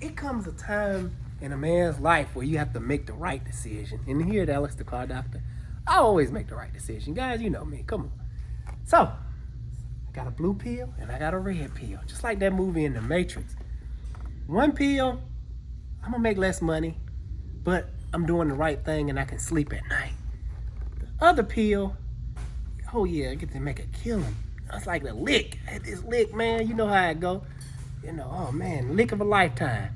it comes a time in a man's life where you have to make the right decision. And here at Alex the Car Doctor, I always make the right decision. Guys, you know me. Come on. So, I got a blue pill and I got a red pill. Just like that movie in The Matrix. One pill, I'm going to make less money, but I'm doing the right thing and I can sleep at night. The other pill, oh yeah, I get to make a killing. That's like the lick. I had this lick, man. You know how it go. You know, oh man, lick of a lifetime.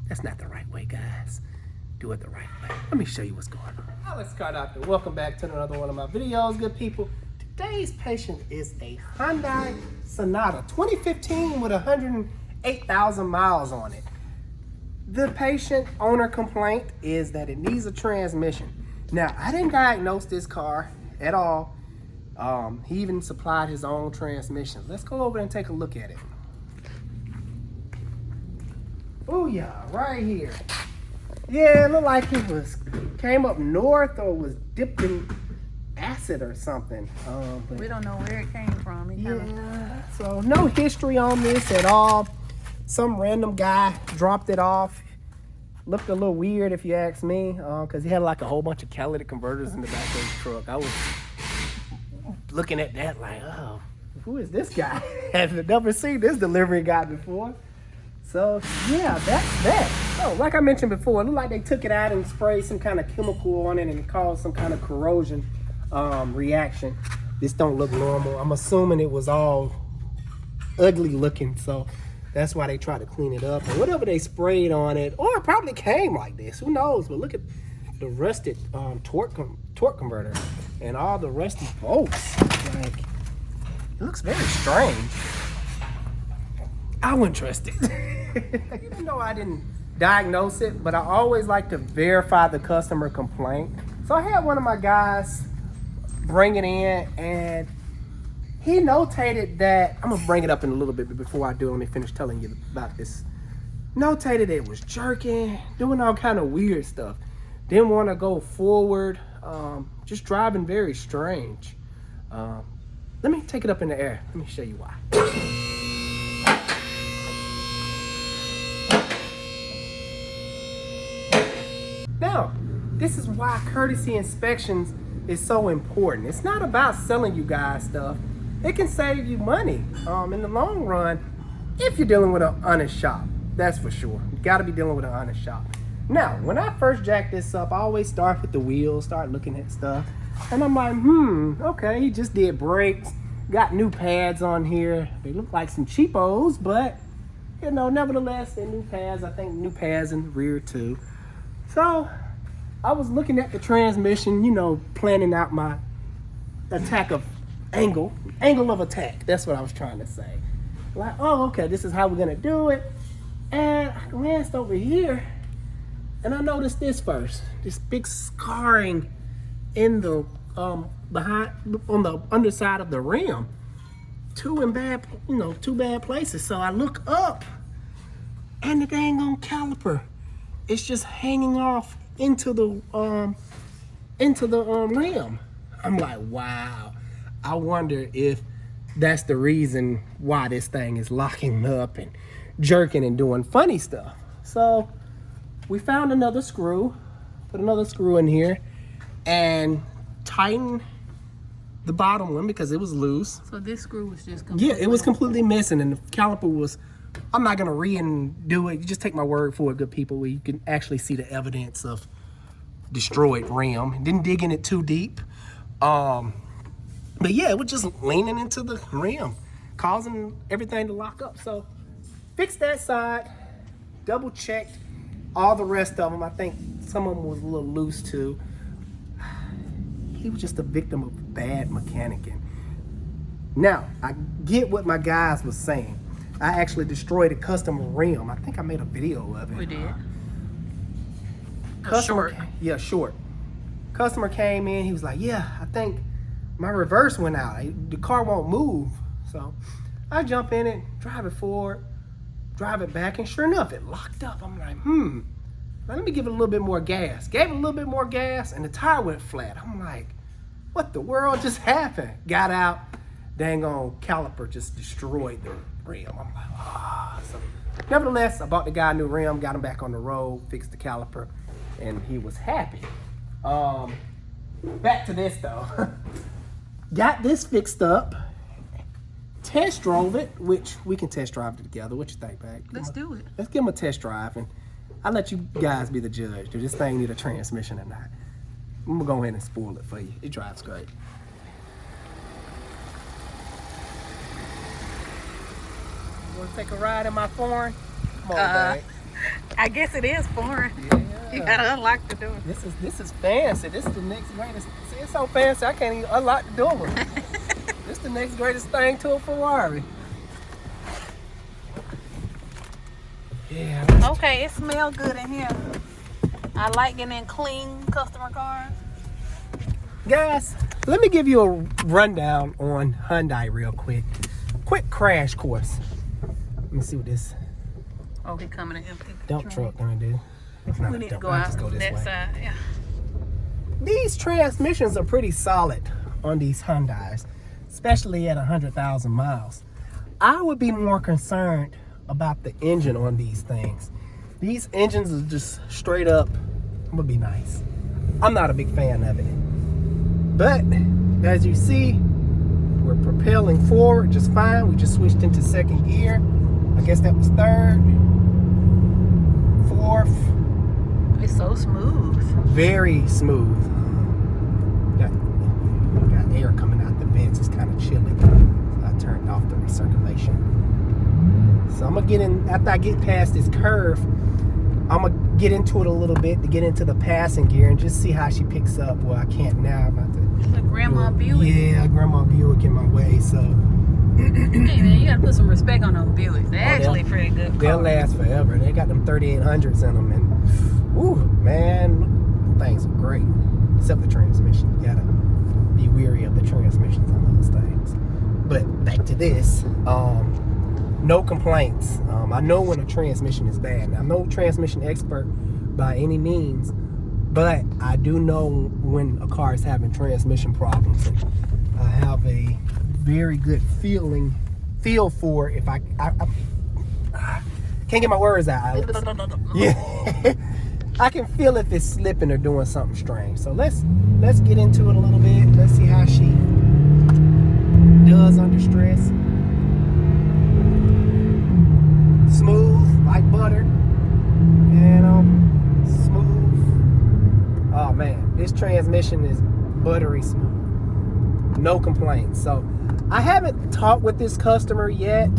That's not the right way, guys. Do it the right way. Let me show you what's going on. Alex Car Doctor, welcome back to another one of my videos, good people. Today's patient is a Hyundai Sonata 2015 with 108,000 miles on it. The patient owner complaint is that it needs a transmission. Now, I didn't diagnose this car at all. He even supplied his own transmission. Let's go over and take a look at it. Oh yeah, right here. Yeah, it looked like it came up north or was dipped in acid or something. But we don't know where it came from. So no history on this at all. Some random guy dropped it off. Looked a little weird if you ask me, because he had like a whole bunch of catalytic converters in the back of his truck. I was looking at that like, oh, who is this guy? I've never seen this delivery guy before. So yeah, that's that. So like I mentioned before, it looked like they took it out and sprayed some kind of chemical on it and caused some kind of corrosion reaction. This don't look normal. I'm assuming it was all ugly looking, so that's why they tried to clean it up. And whatever they sprayed on it, or it probably came like this, who knows? But look at the rusted torque converter and all the rusty bolts. Like, it looks very strange. I wouldn't trust it. Even though I didn't diagnose it, but I always like to verify the customer complaint. So I had one of my guys bring it in, and he notated that, I'm gonna bring it up in a little bit, but before I do, let me finish telling you about this. Notated it was jerking, doing all kind of weird stuff. Didn't want to go forward, just driving very strange. Let me take it up in the air. Let me show you why. Now, this is why courtesy inspections is so important. It's not about selling you guys stuff. It can save you money in the long run if you're dealing with an honest shop. That's for sure. You gotta be dealing with an honest shop. Now, when I first jack this up, I always start with the wheels, start looking at stuff. And I'm like, okay, he just did brakes, got new pads on here. They look like some cheapos, but you know, nevertheless, they're new pads. I think new pads in the rear too. So I was looking at the transmission, you know, planning out my attack of angle of attack. That's what I was trying to say. Like, oh, okay, this is how we're gonna do it. And I glanced over here and I noticed this first, this big scarring in the behind, on the underside of the rim. Two bad places. So I look up and the dang on caliper, it's just hanging off into the rim. I'm like, wow. I wonder if that's the reason why this thing is locking up and jerking and doing funny stuff. So we found another screw, put another screw in here and tighten the bottom one because it was loose. So this screw was just completely... Yeah, it was completely missing, and the caliper was, I'm not gonna re-do it. You just take my word for it, good people, where you can actually see the evidence of destroyed rim. Didn't dig in it too deep. But yeah, it was just leaning into the rim, causing everything to lock up. So fixed that side, double checked all the rest of them. I think some of them was a little loose too. He was just a victim of bad mechanicking. Now, I get what my guys was saying. I actually destroyed a custom rim. I think I made a video of it. We did. Customer, Short. Yeah, short. Customer came in, he was like, yeah, I think my reverse went out. The car won't move. So I jump in it, drive it forward, drive it back, and sure enough, it locked up. I'm like, let me give it a little bit more gas. Gave it a little bit more gas, and the tire went flat. I'm like, what the world just happened? Got out, dang on caliper just destroyed the rim. I'm like, So nevertheless, I bought the guy a new rim, got him back on the road, fixed the caliper, and he was happy. Back to this though. Got this fixed up. Test drove it, which we can test drive it together. What you think, babe? Let's do it. Let's give him a test drive, and I'll let you guys be the judge. Do this thing need a transmission or not? I'm gonna go ahead and spoil it for you. It drives great. You wanna take a ride in my foreign? Come on, babe. I guess it is foreign. Yeah. You gotta unlock the door. This is fancy. This is the next greatest. See, it's so fancy I can't even unlock the door. This is the next greatest thing to a Ferrari. Yeah. Okay, it smells good in here. I like getting in clean customer cars. Guys, let me give you a rundown on Hyundai real quick. Quick crash course. Let me see what this Oh, he coming in empty. dump truck gonna do. It's not We a need to dump, go I'll out just go this that way. side. Yeah. These transmissions are pretty solid on these Hyundais, especially at 100,000 miles. I would be more concerned about the engine on these things. These engines are just straight up, would be nice. I'm not a big fan of it. But, as you see, we're propelling forward just fine. We just switched into second gear. I guess that was third, fourth. It's so smooth. Very smooth. Got air coming out the vents. It's kind of chilly. So I turned off the recirculation. So I'm gonna get in, after I get past this curve, I'm gonna get into it a little bit to get into the passing gear and just see how she picks up. Well, I can't now. I'm about to The Grandma Buick. Yeah, Grandma Buick in my way. So Hey man, you gotta put some respect on them Buicks. They're actually pretty good they'll cars. last forever. They got them 3800s in them, and ooh, man, things are great. Except the transmission. You gotta be weary of the transmissions on those things. But back to this, no complaints. I know when a transmission is bad. Now, I'm no transmission expert by any means, but I do know when a car is having transmission problems, and I have a very good feel for if I can't get my words out. Yeah. I can feel if it's slipping or doing something strange. So let's get into it a little bit. Let's see how she does under stress. Smooth like butter. And smooth. Oh man, this transmission is buttery smooth. No complaints. So I haven't talked with this customer yet.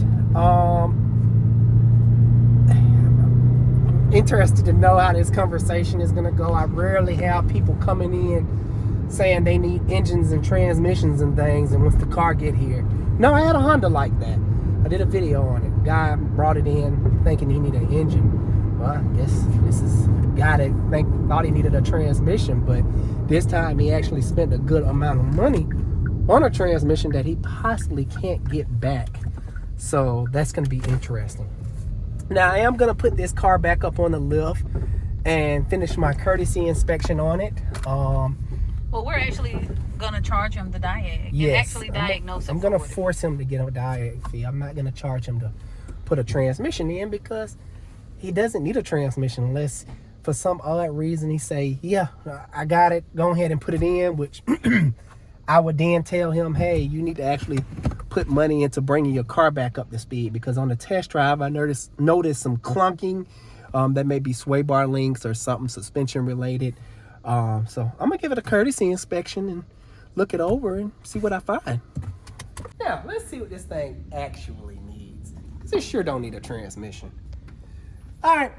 Interested to know how this conversation is going to go. I rarely have people coming in saying they need engines and transmissions and things, and once the car get here. No, I had a Honda like that. I did a video on it. Guy brought it in thinking he needed an engine. Well, I guess this is a guy that thought he needed a transmission, but this time he actually spent a good amount of money on a transmission that he possibly can't get back. So that's going to be interesting. Now, I am going to put this car back up on the lift and finish my courtesy inspection on it. Well, we're actually gonna charge him the diag. Yes, and actually diagnose him. I'm going to for it. force him to get a diag fee. I'm not going to charge him to put a transmission in because he doesn't need a transmission unless for some odd reason he say, yeah, I got it. Go ahead and put it in, which I would then tell him, hey, you need to actually put money into bringing your car back up to speed, because on the test drive I noticed some clunking that may be sway bar links or something suspension related. So I'm gonna give it a courtesy inspection and look it over and see what I find. Now let's see what this thing actually needs, because it sure don't need a transmission. All right,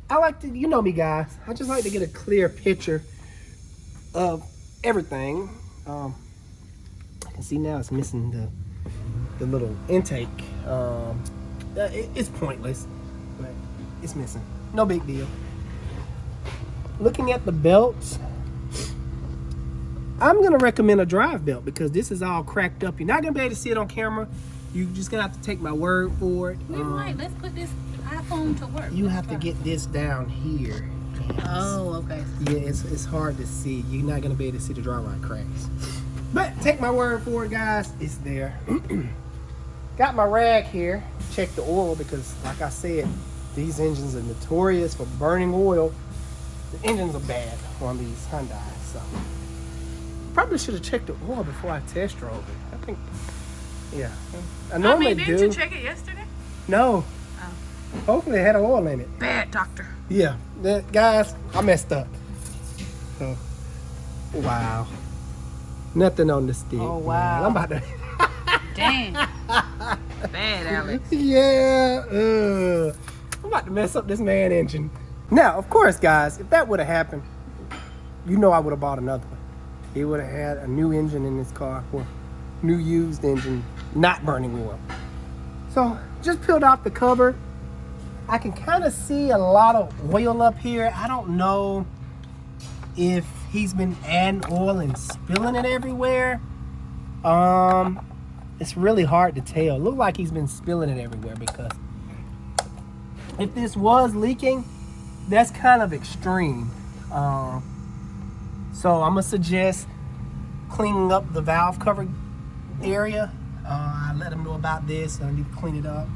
I like to, you know me guys, I just like to get a clear picture of everything. I can see now it's missing the little intake. It's pointless, but it's missing. No big deal. Looking at the belts, I'm gonna recommend a drive belt because this is all cracked up. You're not gonna be able to see it on camera. You're just gonna have to take my word for it. Wait, let's put this iPhone to work. You have to get this down here. Oh, okay. Yeah, it's hard to see. You're not gonna be able to see the drive line cracks. But take my word for it, guys. It's there. got my rag here. Check the oil because, like I said, these engines are notorious for burning oil. The engines are bad on these Hyundai, so probably should have checked the oil before I test drove it. I think, yeah, I normally do. Didn't you check it yesterday? No. Oh. Hopefully it had oil in it. Bad doctor. Yeah, guys, I messed up. So, wow. Nothing on the stick. Oh, wow. Man. I'm about to. Dang. Bad, Alex. Yeah. I'm about to mess up this man engine. Now, of course, guys, if that would have happened, you know I would have bought another one. He would have had a new engine in his car, or new used engine, not burning oil. So, just peeled off the cover. I can kind of see a lot of oil up here. I don't know if he's been adding oil and spilling it everywhere. It's really hard to tell. Look like he's been spilling it everywhere, because if this was leaking, that's kind of extreme. So I'm gonna suggest cleaning up the valve cover area. I let him know about this. I need to clean it up.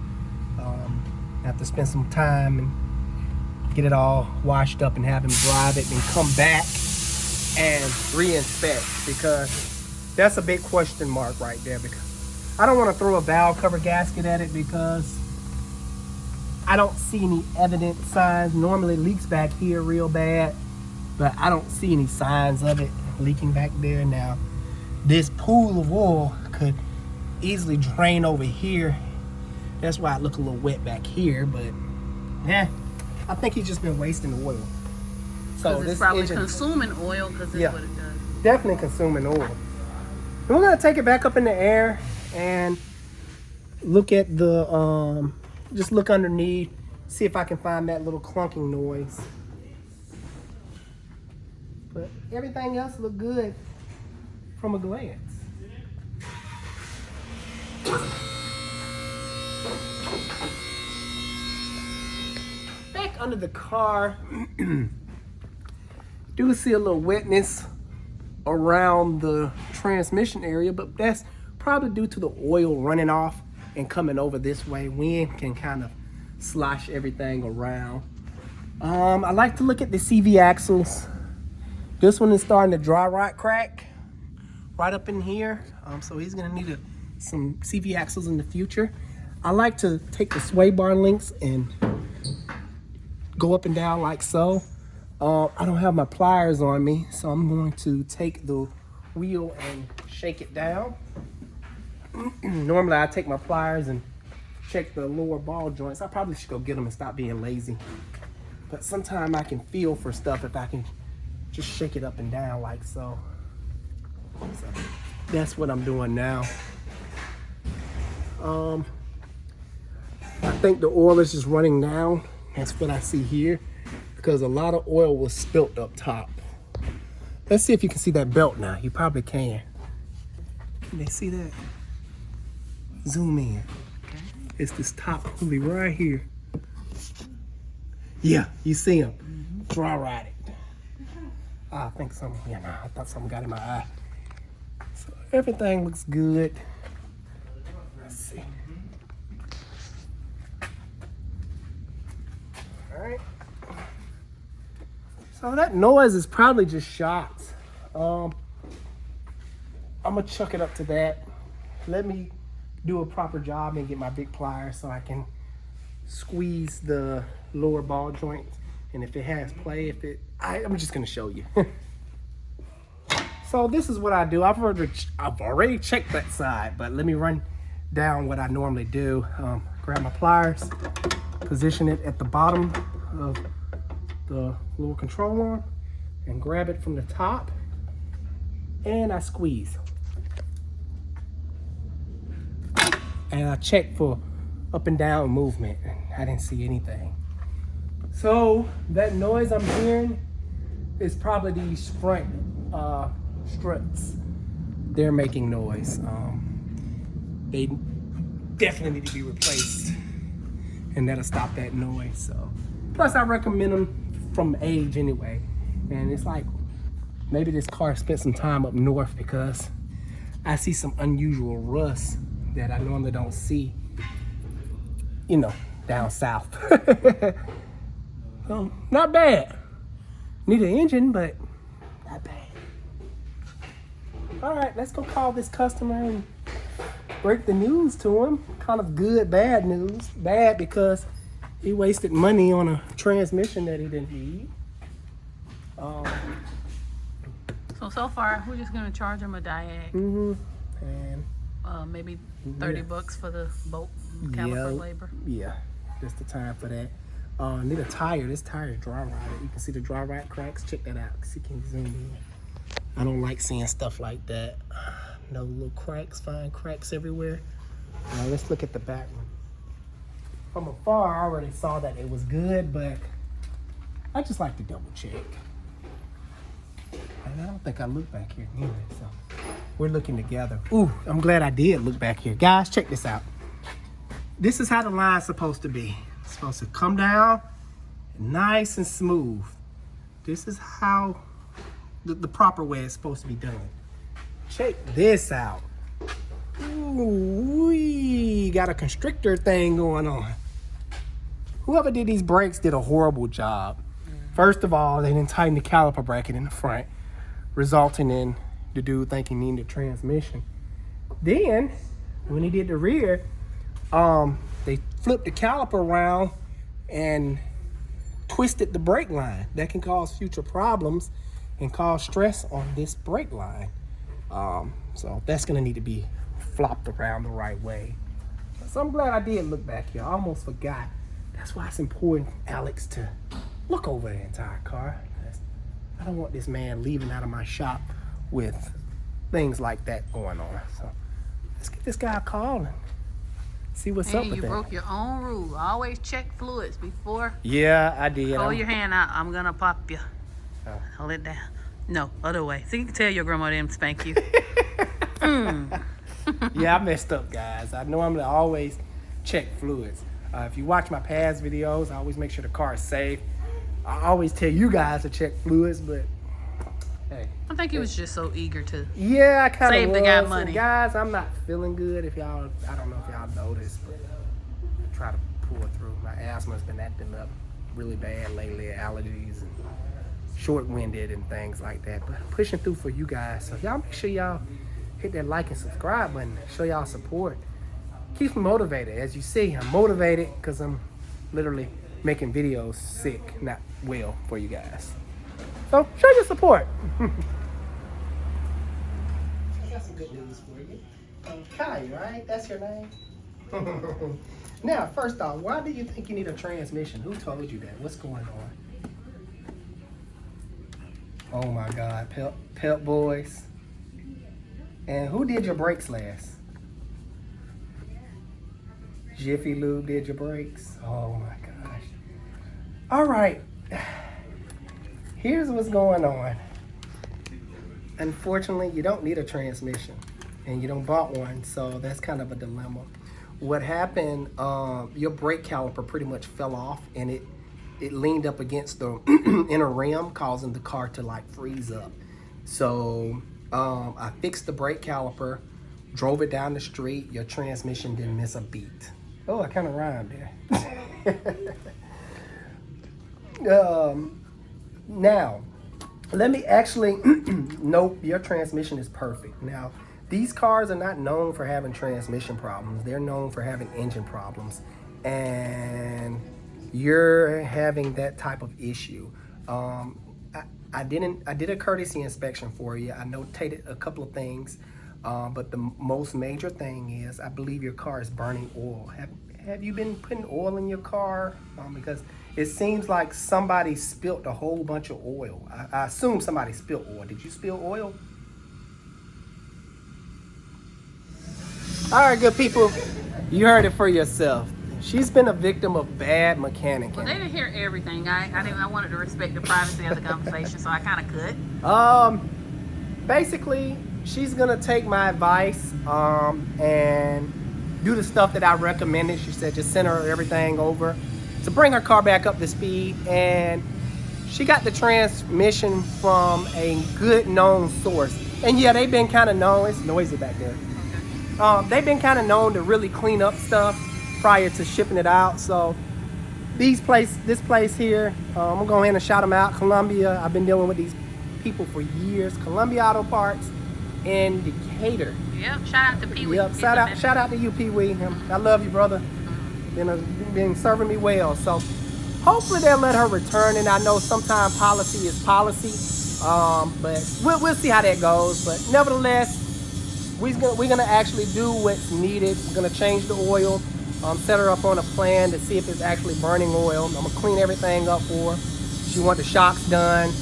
I have to spend some time and get it all washed up and have him drive it and come back and re-inspect, because that's a big question mark right there, because I don't want to throw a valve cover gasket at it because I don't see any evident signs. Normally it leaks back here real bad, but I don't see any signs of it leaking back there. Now, this pool of oil could easily drain over here. That's why it look a little wet back here, but yeah, I think he's just been wasting oil. So It's this probably engine, consuming oil, because that's what it does. definitely consuming oil. And we're gonna take it back up in the air and look at the, just look underneath, see if I can find that little clunking noise. But everything else look good from a glance. Back under the car, do see a little wetness around the transmission area, but that's probably due to the oil running off and coming over this way. Wind can kind of slosh everything around. I like to look at the CV axles. This one is starting to dry rot crack right up in here. So he's gonna need some CV axles in the future. I like to take the sway bar links and go up and down like so. I don't have my pliers on me, so I'm going to take the wheel and shake it down. Normally I take my pliers and check the lower ball joints. I probably should go get them and stop being lazy. But sometimes I can feel for stuff if I can just shake it up and down like so. So that's what I'm doing now. I think the oil is just running down. That's what I see here, because a lot of oil was spilt up top. Let's see if you can see that belt now. You probably can. Can they see that? Zoom in. Okay. It's this top pulley right here. Yeah, you see him. Dry rotted. I think something, yeah, no, I thought something got in my eye. So everything looks good. Let's see. All right. So that noise is probably just shots. I'm gonna chuck it up to that. Let me do a proper job and get my big pliers so I can squeeze the lower ball joints. And if it has play, I'm just gonna show you. So this is what I do. I've already checked that side, but let me run down what I normally do. Grab my pliers, position it at the bottom of the lower control arm, and grab it from the top, and I squeeze. And I check for up and down movement, and I didn't see anything. So that noise I'm hearing is probably these front struts. They're making noise. They definitely need to be replaced, and that'll stop that noise. So, plus I recommend them from age anyway. And it's like maybe this car spent some time up north, because I see some unusual rust that I normally don't see, down south. Not bad. Need an engine, but not bad. All right, let's go call this customer and break the news to him. Kind of good, bad news. Bad because he wasted money on a transmission that he didn't need. So far, we're just gonna charge him a diag. And Maybe $30 for the bolt caliper labor. Yeah, just the time for that. Need a tire. This tire is dry rotted. You can see the dry rot cracks. Check that out. See, can you zoom in? I don't like seeing stuff like that. No little cracks, fine cracks everywhere. Now let's look at the back one. From afar, I already saw that it was good, but I just like to double check. And I don't think I looked back here either, so we're looking together. Ooh, I'm glad I did look back here. Guys, check this out. This is how the line's supposed to be. It's supposed to come down nice and smooth. This is how the proper way it's supposed to be done. Check this out. Ooh, we got a constrictor thing going on. Whoever did these brakes did a horrible job. First of all, they didn't tighten the caliper bracket in the front, resulting in the dude thinking he needed a transmission. Then, when he did the rear, they flipped the caliper around and twisted the brake line. That can cause future problems and cause stress on this brake line. So that's gonna need to be flopped around the right way. So I'm glad I did look back here. I almost forgot. That's why it's important, Alex, to look over the entire car. I don't want this man leaving out of my shop with things like that going on. So let's get this guy a call and see what's up with that. You broke your own rule. Always check fluids before. Yeah, I did. Hold your hand out. I'm gonna pop you. Oh. Hold it down. No, other way. So you can tell your grandma didn't spank you. Yeah, I messed up, guys. I normally always check fluids. If you watch my past videos, I always make sure the car is safe. I always tell you guys to check fluids, but hey. I think he was just so eager to. Yeah, I kind of save was. the guy money. And guys, I'm not feeling good. I don't know if y'all noticed, but I try to pull through. My asthma's been acting up really bad lately, allergies and short-winded and things like that. But pushing through for you guys. So y'all make sure y'all hit that like and subscribe button. Show y'all support. Keeps me motivated. As you see, I'm motivated because I'm literally making videos sick, not well for you guys. So show your support. I got some good news for you. Kai, right? That's your name? Now, first off, why do you think you need a transmission? Who told you that? What's going on? Oh my God, Pep Boys. And who did your brakes last? Jiffy Lube did your brakes? Oh my gosh. All right. Here's what's going on. Unfortunately, you don't need a transmission and you don't bought one, so that's kind of a dilemma. What happened, your brake caliper pretty much fell off and it leaned up against the inner rim, causing the car to like freeze up. So I fixed the brake caliper, drove it down the street. Your transmission didn't miss a beat. Oh, I kind of rhymed there. Now, let me actually, nope, your transmission is perfect. Now, these cars are not known for having transmission problems. They're known for having engine problems. And you're having that type of issue. I did a courtesy inspection for you. I notated a couple of things, but the most major thing is I believe your car is burning oil. Have you been putting oil in your car? Because it seems like somebody spilt a whole bunch of oil. I assume somebody spilled oil. Did you spill oil? All right, good people, you heard it for yourself. She's been a victim of bad mechanicking. Well, they didn't hear everything. I wanted to respect the privacy of the conversation, so I kind of could. Basically, she's gonna take my advice and do the stuff that I recommended. She said just send her everything over to bring her car back up to speed. And she got the transmission from a good known source. And yeah, they've been kind of known. It's noisy back there. they've been kind of known to really clean up stuff prior to shipping it out. So this place here, I'm gonna go ahead and shout them out. Columbia, I've been dealing with these people for years. Columbia Auto Parts in Decatur. Yep, shout out to Pee Wee. Yep, shout out to you, Pee Wee. I love you, brother. Been serving me well. So hopefully they'll let her return. And I know sometimes policy is policy, but we'll see how that goes. But nevertheless, we're gonna actually do what's needed. We're gonna change the oil, set her up on a plan to see if it's actually burning oil. I'm gonna clean everything up for her. She want the shocks done,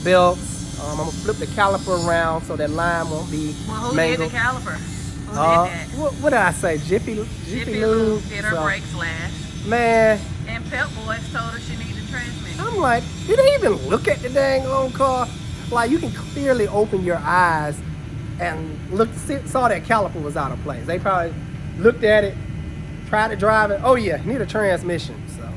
belts. I'm gonna flip the caliper around so that line won't be Well, who mangled. did the caliper? Who did that? What did I say? Jiffy Lube did her So, brake slash. Man, And Pep Boys told her she needed transmission. I'm like, did they even look at the dang old car? Like, you can clearly open your eyes and saw that caliper was out of place. They probably looked at it, tried to drive it. Oh yeah, need a transmission. So,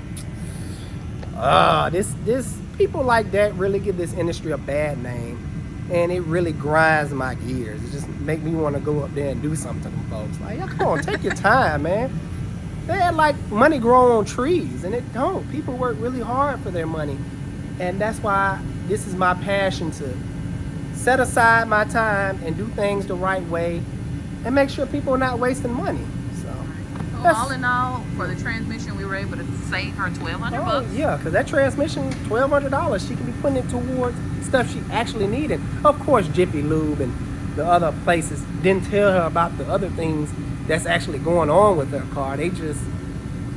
this people like that really give this industry a bad name, and it really grinds my gears. It just make me want to go up there and do something to them folks. Like, yo, come on, take your time, man. They had like money grow on trees, and it don't. People work really hard for their money, and that's why this is my passion, to set aside my time and do things the right way and make sure people are not wasting money. So all in all, for the transmission, we were able to save her $1,200 bucks. Yeah, because that transmission, $1,200, she can be putting it towards stuff she actually needed. Of course, Jiffy Lube and the other places didn't tell her about the other things that's actually going on with her car. They just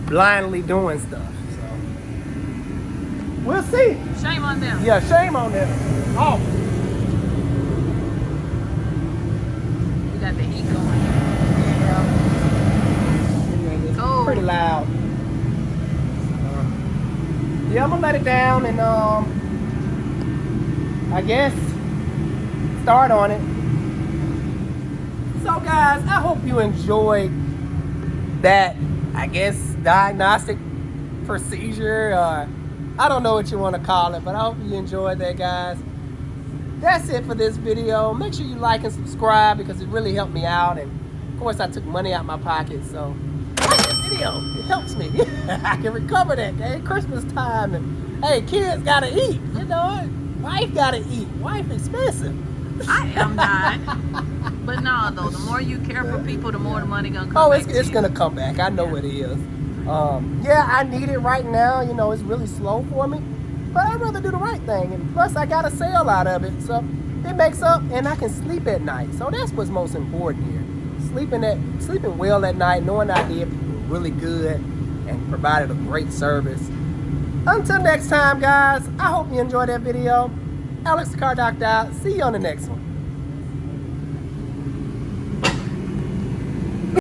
blindly doing stuff. So we'll see. Shame on them. Yeah, shame on them. Oh, We got the heat going. it's Cold. pretty loud. Yeah, I'm gonna let it down and I guess start on it. So guys, I hope you enjoyed that, I guess, diagnostic procedure, or I don't know what you want to call it, but I hope you enjoyed that, guys. That's it for this video. Make sure you like and subscribe because it really helped me out, and of course I took money out my pocket, so like this video, it helps me. I can recover that, okay? Christmas time, and hey, kids gotta eat, you know, wife gotta eat, wife expensive. I am not. But no, though, the more you care for people, the more the money gonna come back. It's gonna come back. I know it is. Yeah, I need it right now. You know, it's really slow for me, but I'd rather do the right thing. And plus, I got a sale out of it, so it makes up, and I can sleep at night. So that's what's most important here. Sleeping well at night, knowing I did really good and provided a great service. Until next time, guys. I hope you enjoyed that video. Alex the Car Doctor out. See you on the next one.